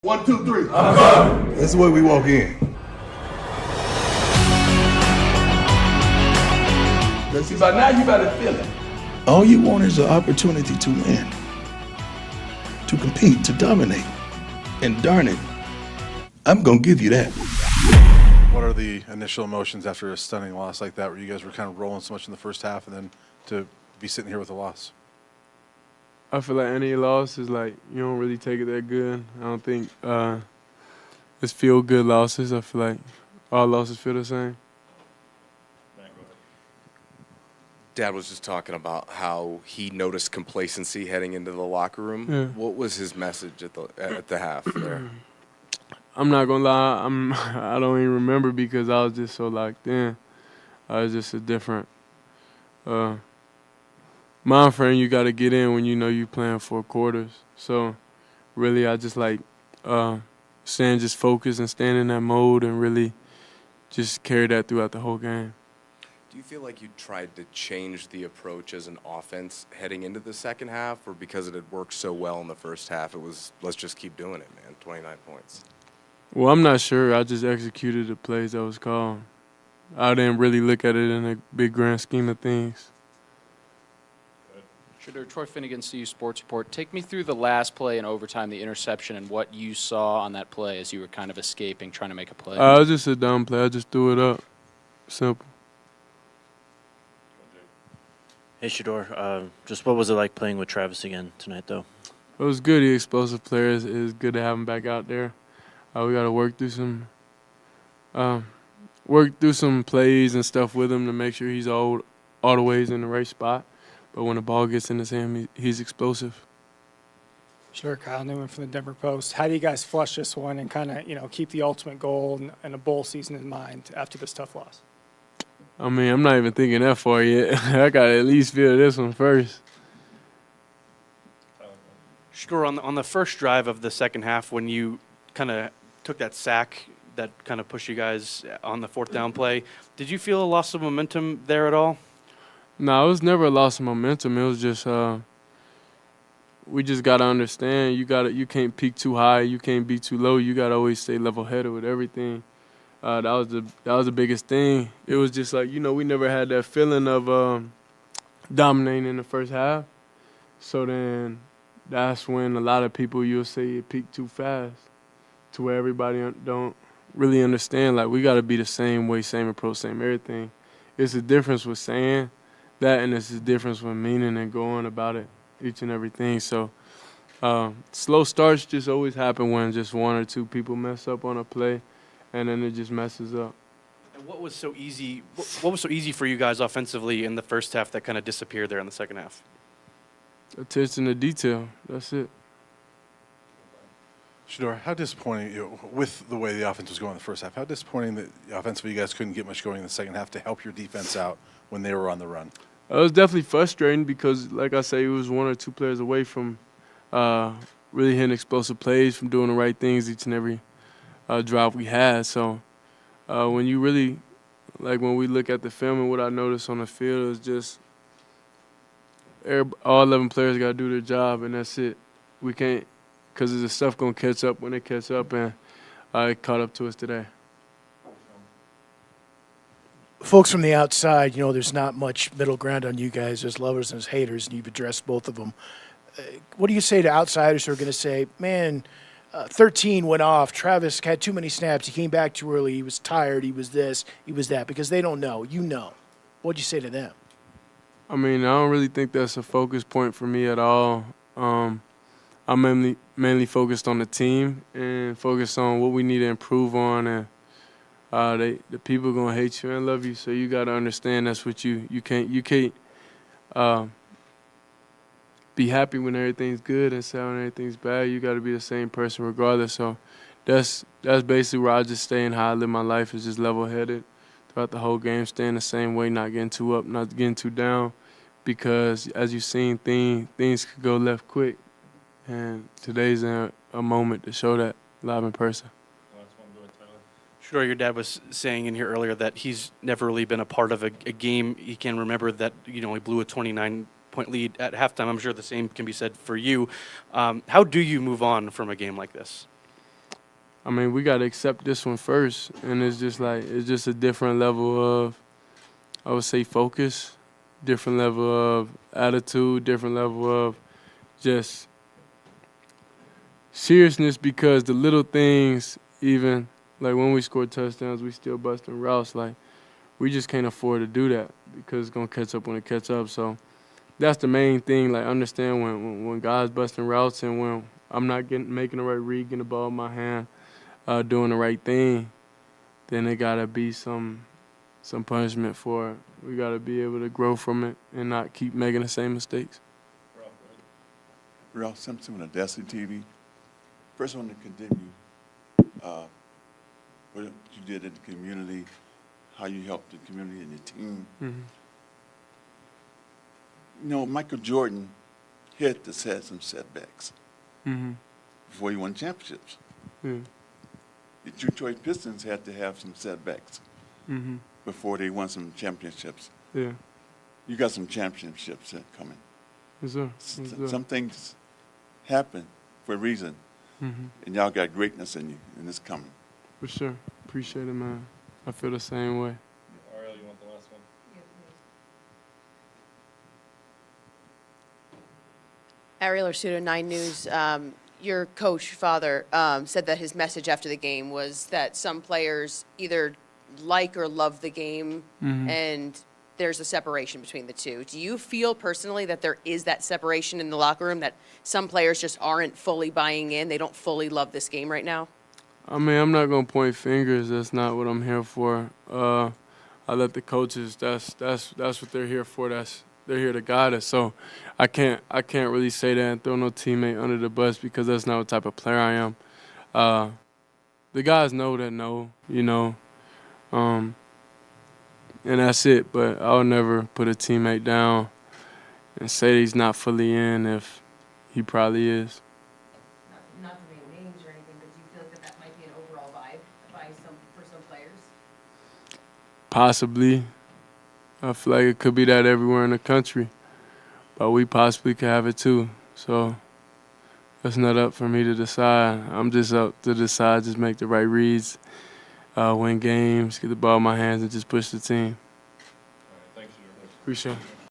1, 2, 3. That's the way we walk in. See, by now you better feel it. All you want is an opportunity to win, to compete, to dominate. And darn it, I'm going to give you that. What are the initial emotions after a stunning loss like that, where you guys were kind of rolling so much in the first half and then to be sitting here with a loss? I feel like any loss is like you don't really take it that good. I don't think it's feel-good losses. I feel like all losses feel the same. Dad was just talking about how he noticed complacency heading into the locker room. Yeah. What was his message at the half there? I'm not gonna lie, I don't even remember because I was just so locked in. I was just a different mind frame you gotta get in when you know you playing 4 quarters. So really I just like staying just focused and staying in that mode and really just carry that throughout the whole game. Do you feel like you tried to change the approach as an offense heading into the second half, or because it had worked so well in the first half, it was, let's just keep doing it, man, 29 points? Well, I'm not sure. I just executed the plays that was called. I didn't really look at it in a big grand scheme of things. Shedeur, Troy Finnegan, CU Sports Report. Take me through the last play in overtime, the interception, and what you saw on that play as you were kind of escaping, trying to make a play. It was just a dumb play. I just threw it up. Simple. Hey, Shedeur, just what was it like playing with Travis again tonight, though? It was good. He's explosive player. It's good to have him back out there. We got to work through some plays and stuff with him to make sure he's all the ways in the right spot. But when the ball gets in his hand, he's explosive. Sure, Kyle Newman from the Denver Post. How do you guys flush this one and kind of, keep the ultimate goal and a bowl season in mind after this tough loss? I mean, I'm not even thinking that far yet. I got to at least feel this one first. Sure, on the first drive of the second half, when you kind of took that sack that kind of pushed you guys on the 4th down play, did you feel a loss of momentum there at all? No, it was never a loss of momentum. It was just we just got to understand you can't peak too high, you can't be too low. You got to always stay level-headed with everything. That was the biggest thing. It was just like, we never had that feeling of dominating in the first half. So then that's when a lot of people, you'll say it peaked too fast to where everybody don't really understand. Like, we got to be the same way, same approach, same everything. It's a difference with saying that, and it's a difference with meaning and going about it, each and everything. So slow starts just always happen when just 1 or 2 people mess up on a play. And then it just messes up. And what was so easy? What was so easy for you guys offensively in the first half that kind of disappeared there in the second half? Attention to detail. That's it. Shedeur, how disappointing, with the way the offense was going in the first half, how disappointing that offensively you guys couldn't get much going in the second half to help your defense out when they were on the run? It was definitely frustrating because, like I say, it was 1 or 2 players away from really hitting explosive plays, from doing the right things each and every drive we had. So when you really, when we look at the film and what I noticed on the field is just all 11 players got to do their job, and that's it. We can't, because the stuff going to catch up when it catch up, and it caught up to us today. Folks from the outside, there's not much middle ground on you guys. There's lovers and there's haters, and you've addressed both of them. What do you say to outsiders who are going to say, man, 13 went off. Travis had too many snaps. He came back too early. He was tired. He was this. He was that. Because they don't know. You know. What'd you say to them? I mean, I don't really think that's a focus point for me at all. I'm mainly focused on the team and focused on what we need to improve on. And the people are gonna hate you and love you. So you got to understand that's what you can't be happy when everything's good and sad when everything's bad. You got to be the same person regardless. So that's basically where I just stay and how I live my life, is just level-headed throughout the whole game, staying the same way, not getting too up, not getting too down, because as you've seen, things could go left quick. And today's a moment to show that live in person. Sure, your dad was saying in here earlier that he's never really been a part of a game. He can remember that, he blew a 29-point lead at halftime. I'm sure the same can be said for you. How do you move on from a game like this? I mean, we got to accept this one first, and it's just a different level of, I would say, focus, different level of attitude, different level of just seriousness, because the little things, even like when we score touchdowns, we still busting routes. Like, we just can't afford to do that because it's gonna catch up when it catch up. So that's the main thing. Like, understand when guys busting routes and when I'm not making the right read, getting the ball in my hand, doing the right thing, then it gotta be some punishment for it. We gotta be able to grow from it and not keep making the same mistakes. Ralph Simpson with Audacity TV. First, I want to condemn you. What you did in the community, how you helped the community and your team. Mm-hmm. You know, Michael Jordan had to had some setbacks before he won championships. Yeah. The Detroit Pistons had to have some setbacks before they won some championships. Yeah. You got some championships coming. Yes, sir. Yes, sir. Some things happen for a reason, and y'all got greatness in you, and it's coming. For sure. Appreciate it, man. I feel the same way. Ariel, you want the last one? Ariel Arsuto, 9 News. Your coach, Father, said that his message after the game was that some players either like or love the game, and there's a separation between the two. Do you feel personally that there is that separation in the locker room, that some players just aren't fully buying in, they don't fully love this game right now? I mean, I'm not gonna point fingers. That's not what I'm here for. I let the coaches. That's what they're here for. They're here to guide us. So I can't really say that and throw no teammate under the bus, because that's not what type of player I am. The guys know that, you know, and that's it. But I'll never put a teammate down and say he's not fully in if he probably is. Not to name names or anything, but do you feel like that might be an overall vibe for some players? Possibly. I feel like it could be that everywhere in the country, but we possibly could have it too. So that's not up for me to decide. I'm just up to decide, just make the right reads, win games, get the ball in my hands, and just push the team. All right, thanks, Shedeur. Appreciate it.